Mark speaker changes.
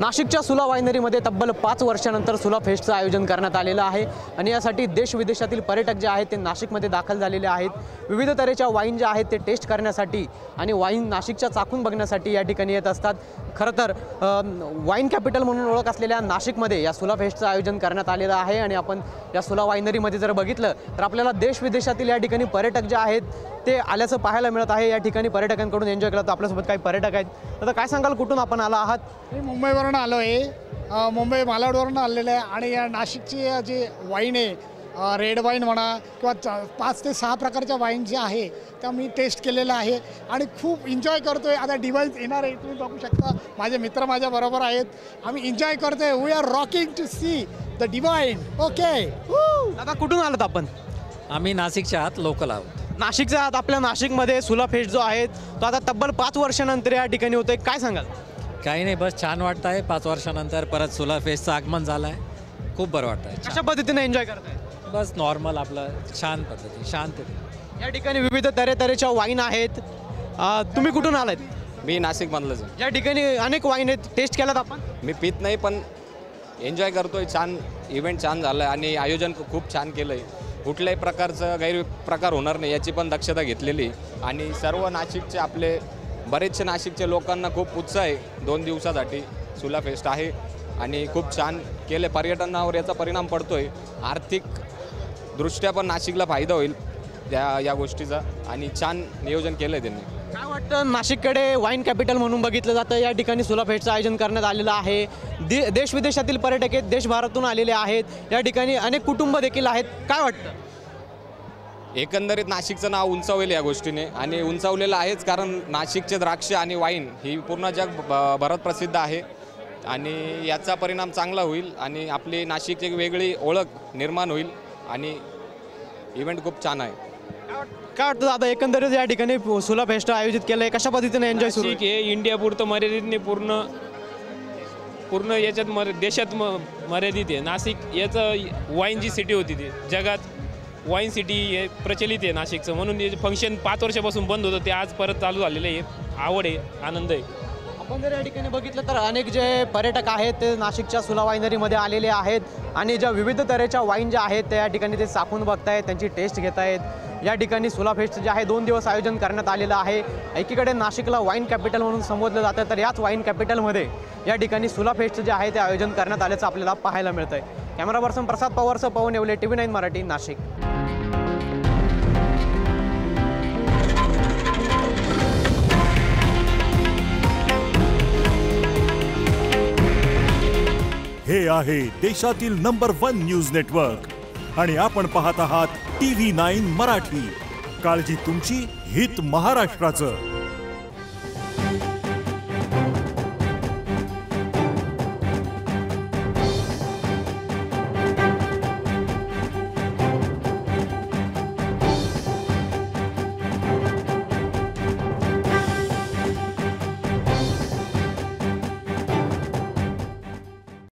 Speaker 1: नाशिकच्या सुला वायनरीमध्ये तब्बल 5 वर्षानंतर सुला फेस्टचं आयोजन करण्यात आलेलं आहे आणि यासाठी देश विदेशातील पर्यटक जे आहेत ते नाशिकमध्ये दाखल झालेले आहेत। विविध तऱ्हेच्या वाईन जे आहेत ते टेस्ट करण्यासाठी आणि वाईन नाशिकच्या चाखून बघण्यासाठी या ठिकाणी येत असतात। खरं तर वाईन कॅपिटल म्हणून ओळख असलेल्या नाशिकमध्ये या सुला फेस्टचं आयोजन करण्यात आलेलं आहे आणि आपण या सुला वायनरीमध्ये जर बघितलं तर आपल्याला देश विदेशातील या ठिकाणी पर्यटक जे आहेत ते आल्याचं पाहायला मिळत आहे। या ठिकाणी पर्यटकांकडून एन्जॉय केलं तर आपल्यासोबत काही पर्यटक आहेत। तर काय सांगाल, कुठून आपण आला आहात?
Speaker 2: मी मुंबईवरून आलो आहे, मुंबई मालाडवरून आलेलं आहे आणि या नाशिकची जी वाईन आहे रेड वाईन म्हणा किंवा 5 ते 6 प्रकारच्या वाईन जे आहे त्या मी टेस्ट केलेलं आहे आणि खूप एन्जॉय करतो आहे। आता डिवाईन्स येणार आहे, तुम्ही बघू शकता, माझे मित्र माझ्याबरोबर आहेत, आम्ही एन्जॉय करतो आहे। We are rocking to see the divine. Okay
Speaker 1: दादा, कुठून आलात आपण?
Speaker 3: आम्ही नाशिकच्या आत लोकल आहोत।
Speaker 1: नाशिकच्या आत आपल्या नाशिकमध्ये सुला फेस्ट जो आहे तो आता तब्बल 5 वर्षानंतर या ठिकाणी होतोय, काय सांगाल?
Speaker 3: काही नाही, बस छान वाटतं आहे। 5 वर्षानंतर परत सुला फेस्टचं आगमन झालं आहे, खूप बरं वाटतं आहे।
Speaker 1: कशा पद्धतीने एन्जॉय करताय?
Speaker 3: बस नॉर्मल आपलं छान पद्धती शांतते।
Speaker 1: या ठिकाणी विविध तऱ्हेच्या वाईन आहेत। तुम्ही कुठून आलात?
Speaker 4: मी नाशिकमधलंच आहे।
Speaker 1: या ठिकाणी अनेक वाईन आहेत, टेस्ट केलात आपण?
Speaker 4: मी पित नाही पण एन्जॉय करतोय। छान इव्हेंट छान झालं आणि आयोजन खूप छान केलं आहे। कुठल्याही प्रकारचं गैरप्रकार होणार नाही याची पण दक्षता घेतलेली आणि सर्व नाशिकचे आपले बरेचसे नाशिकच्या लोकांना खूप उत्साह आहे। 2 दिवसासाठी सुला फेस्ट आहे आणि खूप छान केले। पर्यटनावर याचा परिणाम पडतोय, आर्थिक दृष्ट्या पण नाशिकला फायदा होईल या गोष्टीचा आणि छान नियोजन केलं आहे त्यांनी।
Speaker 1: काय वाटतं, नाशिककडे वाईन कॅपिटल म्हणून बघितलं जातं, या ठिकाणी सुला फेस्टचं आयोजन करण्यात आलेलं आहे। देश विदेशातील पर्यटक आहेत, देशभरातून आलेले आहेत, या ठिकाणी अनेक कुटुंब देखील आहेत, काय वाटतं?
Speaker 4: एकंदरीत नाशिकचं नाव उंचावेल या गोष्टीने आणि उंचावलेलं आहेच, कारण नाशिकचे द्राक्ष आणि वाईन ही पूर्ण जगभरात प्रसिद्ध आहे आणि याचा परिणाम चांगला होईल आणि आपली नाशिकची एक वेगळी ओळख निर्माण होईल आणि इव्हेंट खूप छान आहे।
Speaker 1: काय वाटतं दादा, एकंदरीत या ठिकाणी सुला फेस्ट आयोजित केलं आहे, कशा पद्धतीने एन्जॉय सुरू आहे?
Speaker 5: हे इंडिया पुरतं मर्यादित नाही, पूर्ण याच्यात देशात मर्यादित आहे। नाशिक याचं वाईनची सिटी होती, ती जगात वाईन सिटी हे प्रचलित आहे नाशिकचं, म्हणून हे फंक्शन 5 वर्षापासून बंद होतं ते आज परत चालू झालेलं आहे। आवड आहे, आनंद आहे।
Speaker 1: आपण जर या ठिकाणी बघितलं तर अनेक जे पर्यटक आहेत ते नाशिकच्या सुला वायनरीमध्ये आलेले आहेत आणि ज्या विविध तऱ्हेच्या वाईन ज्या आहेत त्या या ठिकाणी ते चाखून बघतायत, त्यांची टेस्ट घेत आहेत। या ठिकाणी सुला फेस्ट जे आहे 2 दिवस आयोजन करण्यात आलेलं आहे। एकीकडे नाशिकला वाईन कॅपिटल म्हणून संबोधलं जातं, तर याच वाईन कॅपिटलमध्ये या ठिकाणी सुला फेस्ट जे आहे ते आयोजन करण्यात आल्याचं आपल्याला पाहायला मिळतं आहे। कॅमेरा पर्सन प्रसाद पवारसह पवन येवले, TV9 मराठी, नाशिक।
Speaker 6: हे आहे देशातील नंबर 1 न्यूज नेटवर्क आणि आपण पाहत आहात TV9 मराठी। काळजी तुमची, हित महाराष्ट्राचं।